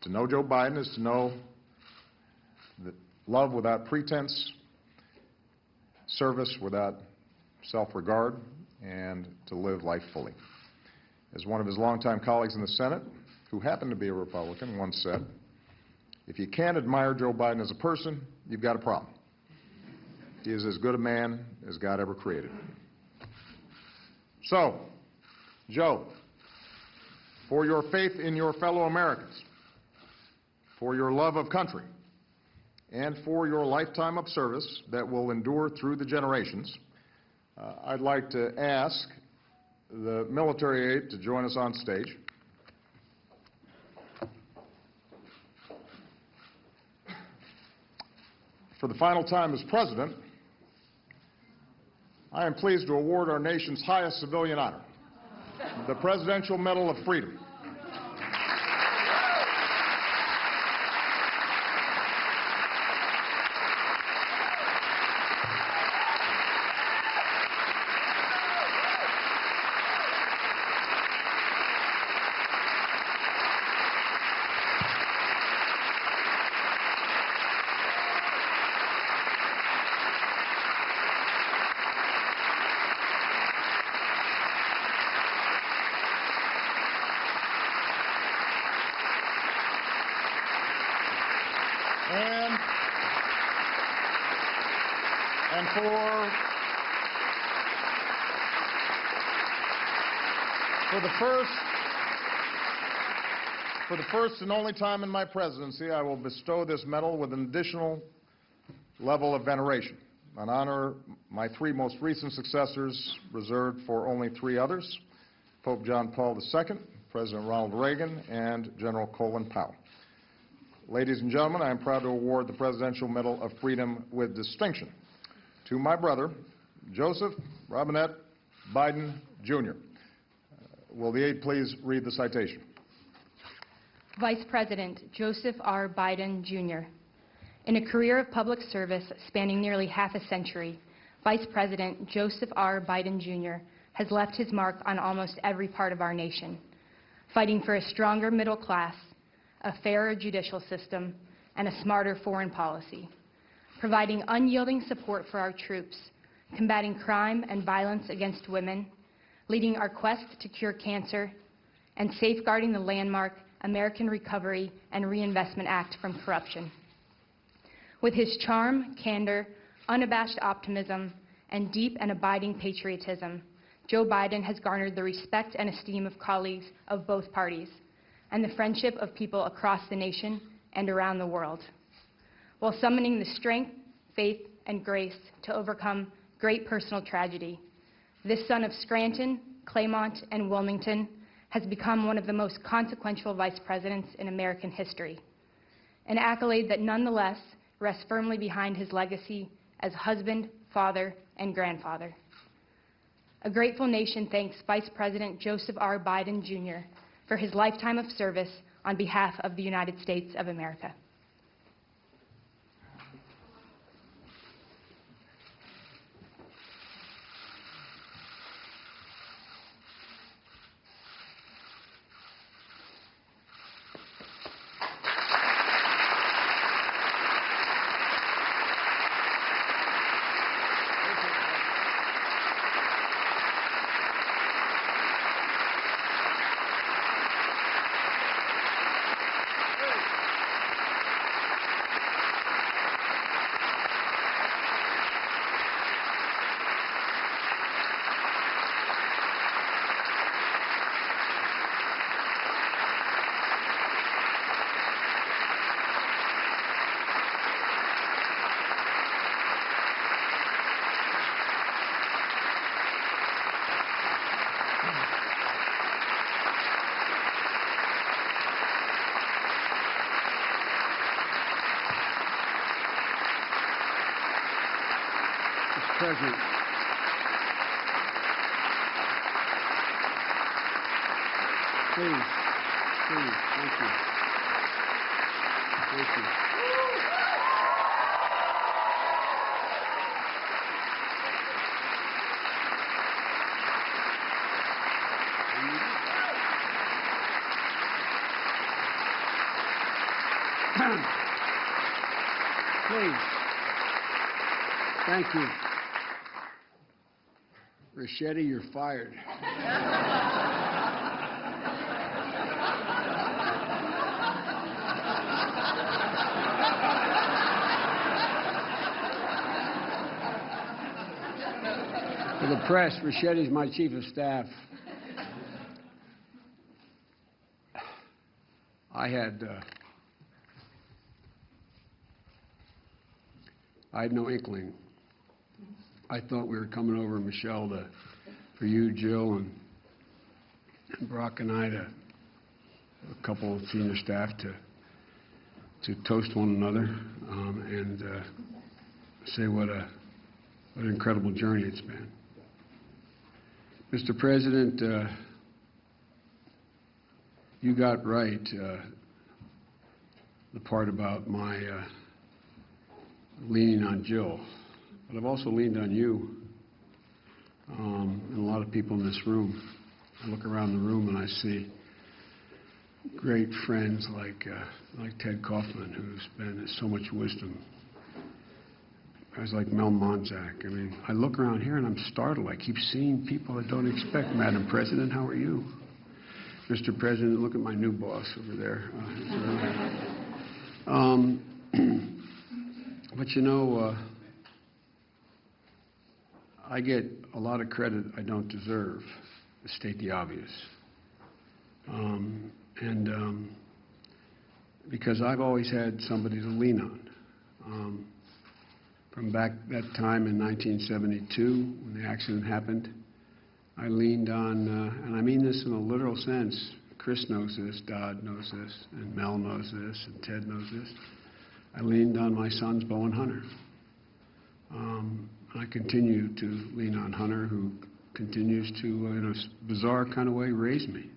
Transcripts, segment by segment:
To know Joe Biden is to know that love without pretense, service without self-regard, and to live life fully. As one of his longtime colleagues in the Senate, who happened to be a Republican, once said, if you can't admire Joe Biden as a person, you've got a problem. He is as good a man as God ever created. So, Joe, for your faith in your fellow Americans, for your love of country, and for your lifetime of service that will endure through the generations, I'd like to ask the military aide to join us on stage. For the final time as President, I am pleased to award our nation's highest civilian honor, the Presidential Medal of Freedom. And for the first and only time in my presidency, I will bestow this medal with an additional level of veneration, an honor my three most recent successors reserved for only three others, Pope John Paul II, President Ronald Reagan, and General Colin Powell. Ladies and gentlemen, I am proud to award the Presidential Medal of Freedom with distinction to my brother, Joseph Robinette Biden, Jr. Will the aide please read the citation? Vice President Joseph R. Biden, Jr. In a career of public service spanning nearly half a century, Vice President Joseph R. Biden, Jr. has left his mark on almost every part of our nation, fighting for a stronger middle class, a fairer judicial system, and a smarter foreign policy, providing unyielding support for our troops, combating crime and violence against women, leading our quest to cure cancer, and safeguarding the landmark American Recovery and Reinvestment Act from corruption. With his charm, candor, unabashed optimism, and deep and abiding patriotism, Joe Biden has garnered the respect and esteem of colleagues of both parties, and the friendship of people across the nation and around the world, while summoning the strength, faith, and grace to overcome great personal tragedy. This son of Scranton, Claymont, and Wilmington has become one of the most consequential vice presidents in American history, an accolade that nonetheless rests firmly behind his legacy as husband, father, and grandfather. A grateful nation thanks Vice President Joseph R. Biden, Jr. for his lifetime of service on behalf of the United States of America. President. Please, thank you. Thank you. Please. Thank you. Ricchetti, you're fired. For the press, Ricchetti's my chief of staff. I had no inkling. I thought we were coming over, Michelle, for you, Jill, and Brock and I, a couple of senior staff, to toast one another and say what an incredible journey it's been. Mr. President, you got right the part about my leaning on Jill, but I've also leaned on you and a lot of people in this room. I look around the room and I see great friends like Ted Kaufman, who's been so much wisdom. Guys like Mel Monzak. I mean, I look around here and I'm startled. I keep seeing people I don't expect. Madam President, how are you? Mr. President, look at my new boss over there. But you know, I get a lot of credit I don't deserve, to state the obvious. Because I've always had somebody to lean on. From back that time in 1972, when the accident happened, I leaned on, and I mean this in a literal sense, Chris knows this, Dodd knows this, and Mel knows this, and Ted knows this. I leaned on my sons, Bo and Hunter. I continue to lean on Hunter, who continues to, in a bizarre kind of way, raise me.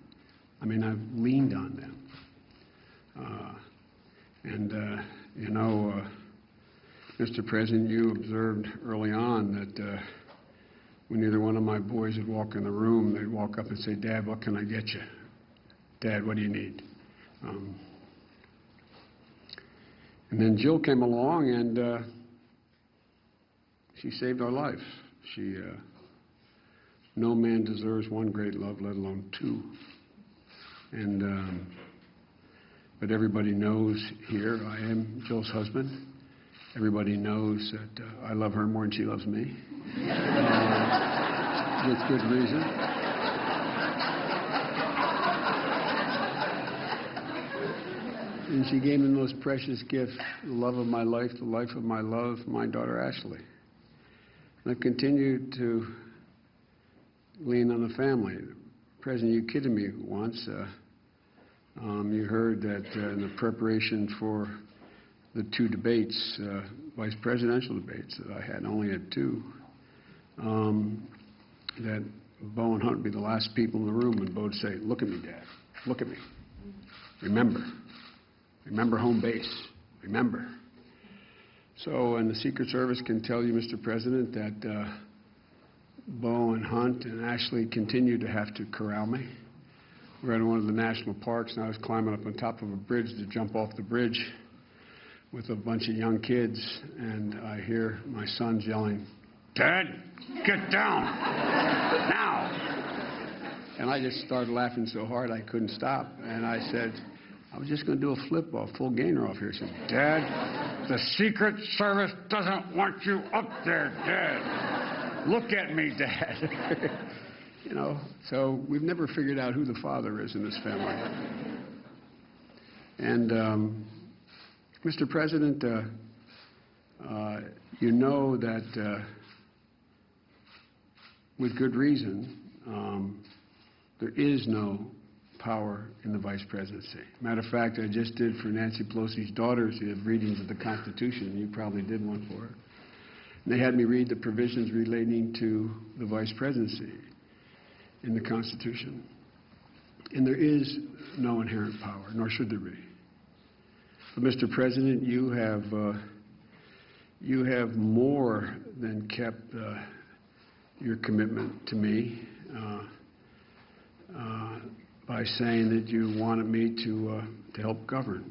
I mean, I've leaned on them. You know, Mr. President, you observed early on that when either one of my boys would walk in the room, they'd walk up and say, "Dad, what can I get you? Dad, what do you need?" And then Jill came along and she saved our life. No man deserves one great love, let alone two. But everybody knows here I am Jill's husband. Everybody knows that I love her more than she loves me. With good reason. And she gave me the most precious gift, the love of my life, the life of my love, my daughter Ashley. And I've continued to lean on the family. President, you kidded me once. You heard that in the preparation for the two debates, vice presidential debates that I had, only had two, that Bo and Hunt would be the last people in the room, and Bo would say, "Look at me, Dad. Look at me. Remember. Remember home base. Remember." So, and the Secret Service can tell you, Mr. President, that Bo and Hunt and Ashley continue to have to corral me. We're in one of the national parks, and I was climbing up on top of a bridge to jump off the bridge with a bunch of young kids, and I hear my sons yelling, "Dad, get down, now!" And I just started laughing so hard I couldn't stop, and I said, "I was just going to do a flip off, full gainer off here." He said, "Dad, the Secret Service doesn't want you up there, Dad. Look at me, Dad." You know, so we've never figured out who the father is in this family. And Mr. President, you know that with good reason, there is no power in the vice presidency. Matter of fact, I just did for Nancy Pelosi's daughters, you have readings of the Constitution. You probably did one for her. And they had me read the provisions relating to the vice presidency in the Constitution. And there is no inherent power, nor should there be. But Mr. President, you have more than kept your commitment to me by saying that you wanted me to help govern,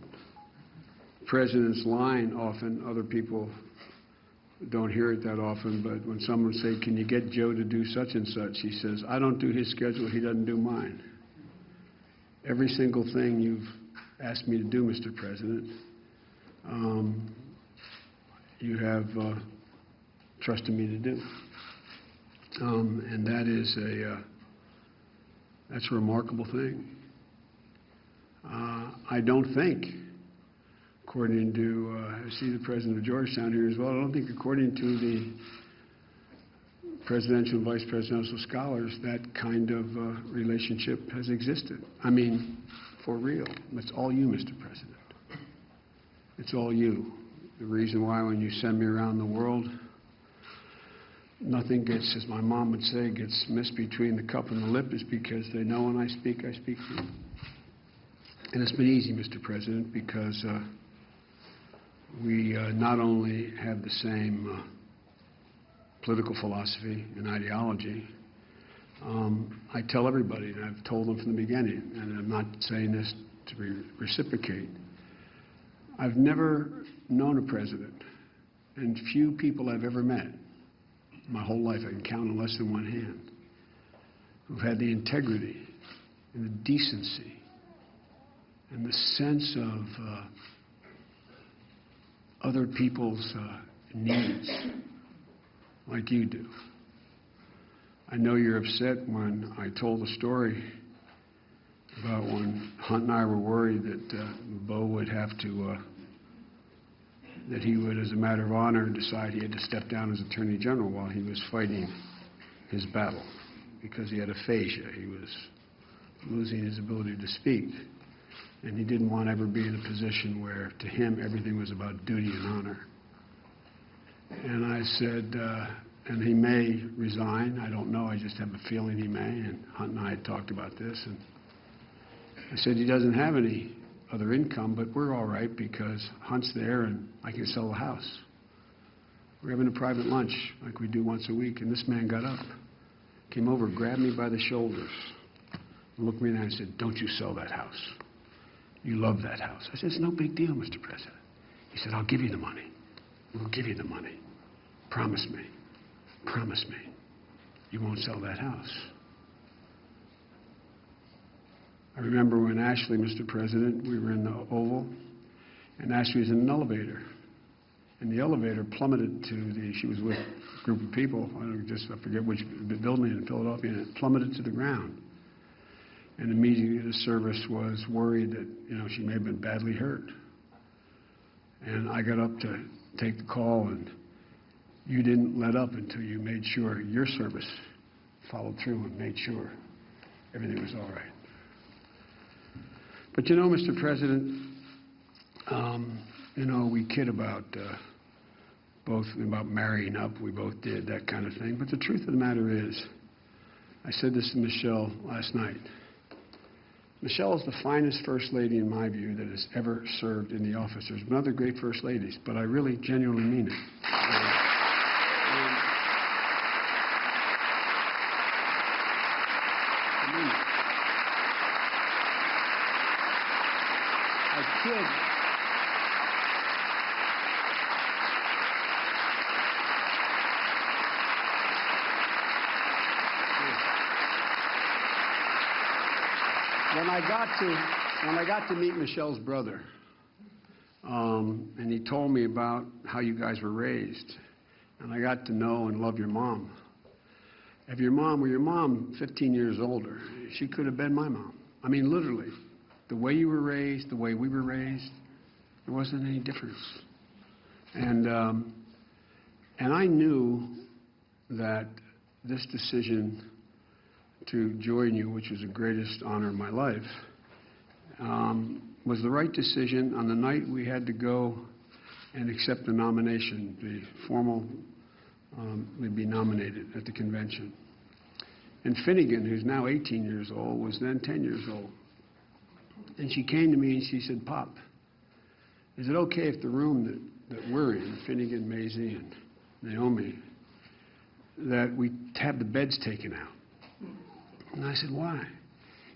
President's line often, other people don't hear it that often, but when someone say, can you get Joe to do such and such, he says, I don't do his schedule, he doesn't do mine. Every single thing you've asked me to do, Mr. President, you have trusted me to do. And that is that's a remarkable thing. I don't think, according to, I see the president of Georgetown here as well, I don't think according to the presidential and vice presidential scholars that kind of relationship has existed. I mean, for real. It's all you, Mr. President. It's all you. The reason why when you send me around the world, nothing gets, as my mom would say, gets missed between the cup and the lip is because they know when I speak for you. And it's been easy, Mr. President, because we not only have the same political philosophy and ideology, I tell everybody, and I've told them from the beginning, and I'm not saying this to reciprocate, I've never known a president, and few people I've ever met, my whole life I can count on less than one hand, who've had the integrity and the decency and the sense of other people's needs like you do. I know you're upset when I told the story about when Hunt and I were worried that Bo would have to, that he would, as a matter of honor, decide he had to step down as Attorney General while he was fighting his battle because he had aphasia. He was losing his ability to speak. And he didn't want to ever be in a position where, to him, everything was about duty and honor. And I said, and he may resign. I don't know. I just have a feeling he may. And Hunt and I had talked about this. And I said, he doesn't have any other income, but we're all right because Hunt's there and I can sell the house. We're having a private lunch like we do once a week. And this man got up, came over, grabbed me by the shoulders, and looked me in the eye and said, don't you sell that house. You love that house. I said, it's no big deal, Mr. President. He said, I'll give you the money. We'll give you the money. Promise me. Promise me. You won't sell that house. I remember when Ashley, Mr. President, we were in the Oval, and Ashley was in an elevator. And the elevator plummeted to the, she was with a group of people, I forget which building in Philadelphia, and it plummeted to the ground. And immediately the service was worried that, she may have been badly hurt. And I got up to take the call, and you didn't let up until you made sure your service followed through and made sure everything was all right. But Mr. President, we kid about about marrying up. We both did that kind of thing. But the truth of the matter is, I said this to Michelle last night. Michelle is the finest first lady, in my view, that has ever served in the office. There's been other great first ladies, but I really genuinely mean it. I mean it. I kid. When I got to meet Michelle's brother, and he told me about how you guys were raised, and I got to know and love your mom. If your mom 15 years older, she could have been my mom. I mean, literally, the way you were raised, the way we were raised, there wasn't any difference. And I knew that this decision to join you, which was the greatest honor of my life, was the right decision on the night we had to go and accept the nomination, the formal, we'd be nominated at the convention. And Finnegan, who's now 18 years old, was then 10 years old. And she came to me and she said, Pop, is it okay if the room that we're in, Finnegan, Maisie, and Naomi, that we have the beds taken out? And I said, why?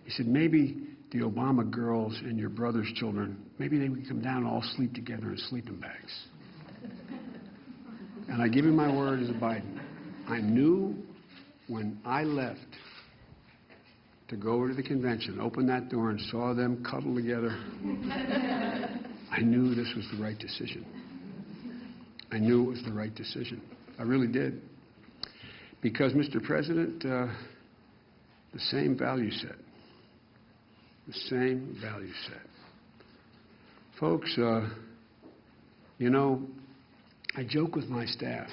He said, maybe the Obama girls and your brother's children, maybe they would come down and all sleep together in sleeping bags. And I give you my word as a Biden, I knew when I left to go over to the convention, opened that door and saw them cuddle together, I knew this was the right decision. I knew it was the right decision. I really did. Because, Mr. President, the same value set. The same value set. Folks, you know, I joke with my staff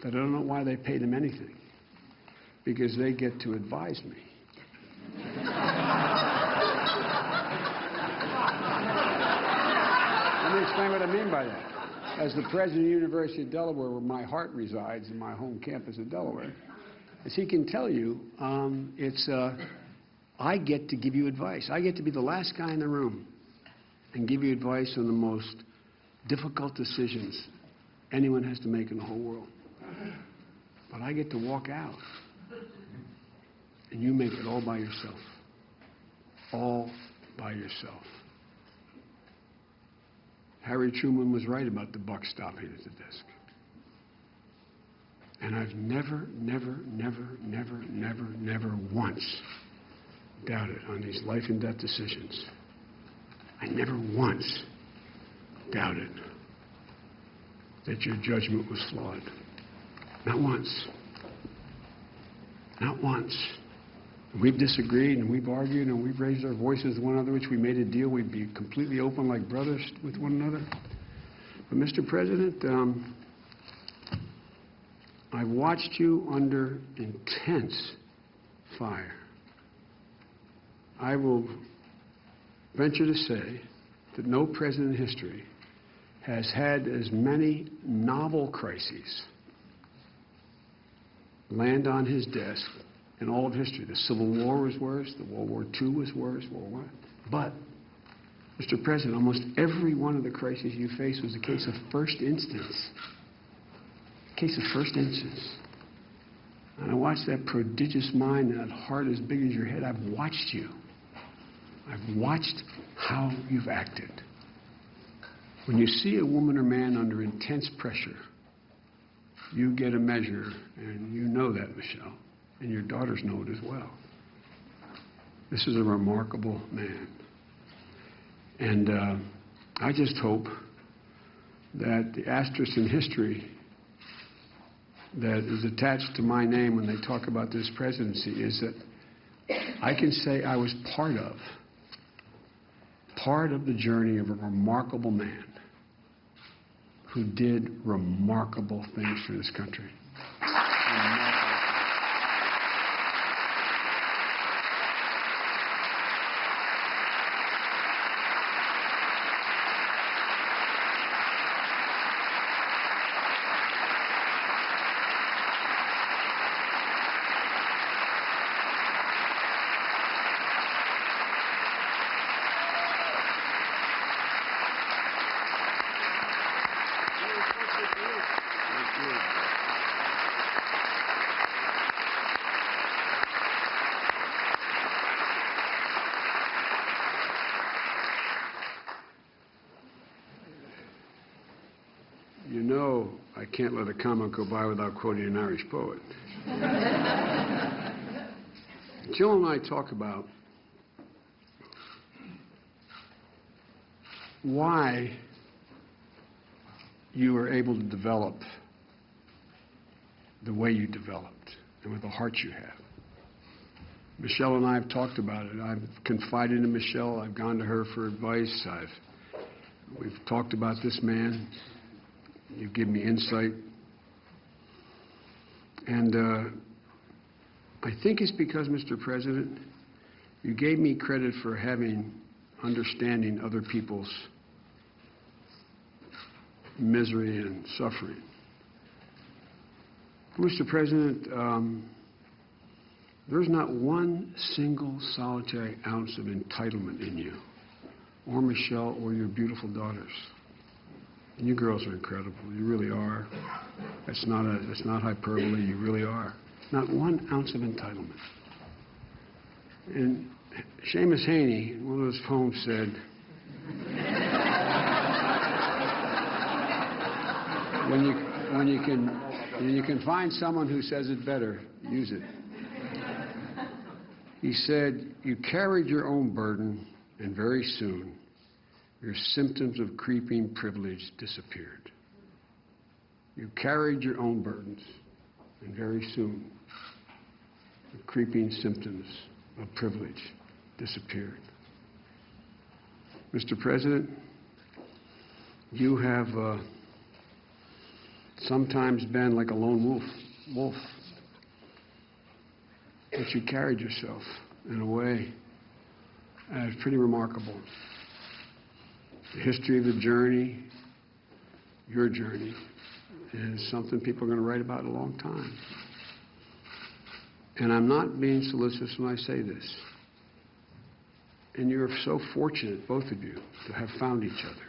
that I don't know why they pay them anything, because they get to advise me. Let me explain what I mean by that. As the president of the University of Delaware, where my heart resides, in my home campus of Delaware, as he can tell you, I get to give you advice. I get to be the last guy in the room and give you advice on the most difficult decisions anyone has to make in the whole world. But I get to walk out, and you make it all by yourself. All by yourself. Harry Truman was right about the buck stopping at the desk. And I've never once doubted on these life and death decisions. I never once doubted that your judgment was flawed. Not once. Not once. We've disagreed and we've argued and we've raised our voices to one another, which we made a deal we'd be completely open like brothers with one another. But, Mr. President, I've watched you under intense fire. I will venture to say that no president in history has had as many novel crises land on his desk in all of history. The Civil War was worse, the World War II was worse, World War I. But, Mr. President, almost every one of the crises you faced was a case of first instance. A case of first instance. And I watched that prodigious mind and that heart as big as your head. I've watched you. I've watched how you've acted. When you see a woman or man under intense pressure, you get a measure, and you know that, Michelle, and your daughters know it as well. This is a remarkable man. And I just hope that the asterisk in history that is attached to my name when they talk about this presidency is that I can say I was part of the journey of a remarkable man who did remarkable things for this country. You know, I can't let a comment go by without quoting an Irish poet. Jill and I talk about why you were able to develop the way you developed and with the heart you have. Michelle and I have talked about it. I've confided in Michelle. I've gone to her for advice. We've talked about this man. You've given me insight. And I think it's because, Mr. President, you gave me credit for understanding other people's misery and suffering. Mr. President, there's not one single solitary ounce of entitlement in you, or Michelle, or your beautiful daughters. And you girls are incredible. You really are. That's not hyperbole. You really are. Not one ounce of entitlement. And Seamus Haney, in one of his poems, said, when you can find someone who says it better, use it. He said, you carried your own burden, and very soon your symptoms of creeping privilege disappeared. You carried your own burdens, and very soon the creeping symptoms of privilege disappeared. Mr. President, you have sometimes been like a lone wolf, but you carried yourself in a way that's pretty remarkable. The history of the journey, your journey, is something people are going to write about a long time. And I'm not being solicitous when I say this. And you're so fortunate, both of you, to have found each other.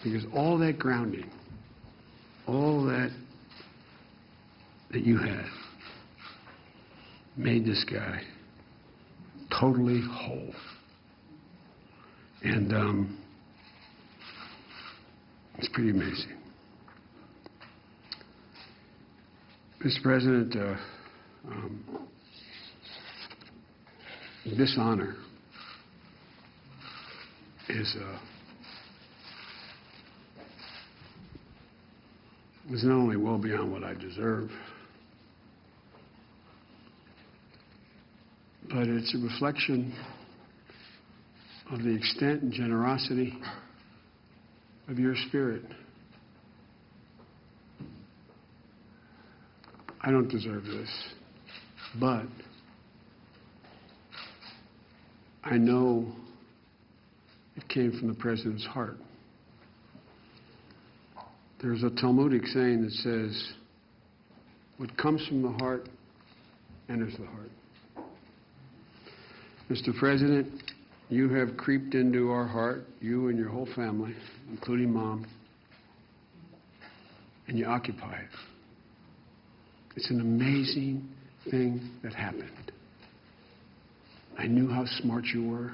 Because all that grounding, all that you had, made this guy totally whole. And it's pretty amazing. Mr. President, this honor is not only well beyond what I deserve, but it's a reflection of the extent and generosity of your spirit. I don't deserve this, but I know it came from the President's heart. There's a Talmudic saying that says, what comes from the heart enters the heart. Mr. President, you have creeped into our heart, you and your whole family, including Mom, and you occupy it. It's an amazing thing that happened. I knew how smart you were.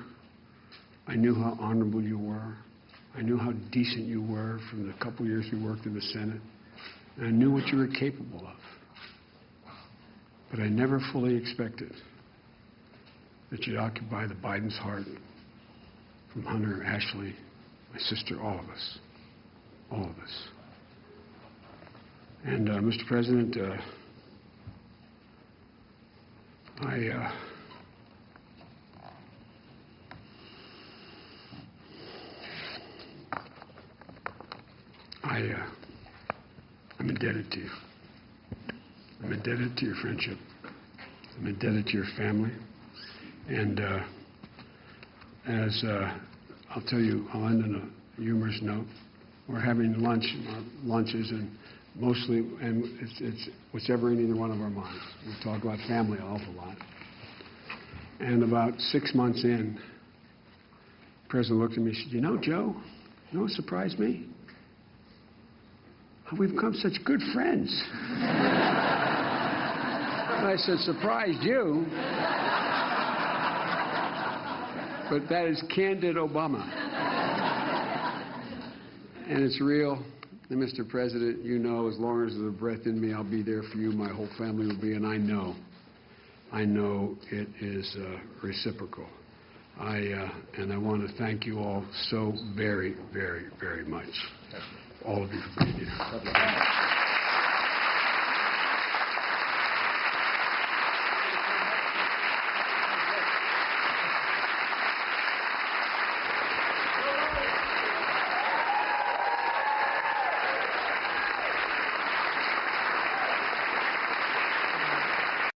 I knew how honorable you were. I knew how decent you were from the couple years we worked in the Senate. And I knew what you were capable of. But I never fully expected that you'd occupy the Biden's heart, from Hunter, Ashley, my sister, all of us. All of us. And, Mr. President, I'm indebted to you. I'm indebted to your friendship. I'm indebted to your family. And I'll tell you, I'll end on a humorous note. We're having lunches, and mostly, and it's whatever in either one of our minds. We talk about family an awful lot. And about 6 months in, the President looked at me and said, you know, Joe, you know what surprised me? How we've become such good friends. And I said, surprised you? But that is candid Obama. And it's real. And Mr. President, you know, as long as there's a breath in me, I'll be there for you. My whole family will be, and I know it is reciprocal. And I want to thank you all so very, very, very much. All of you for being here.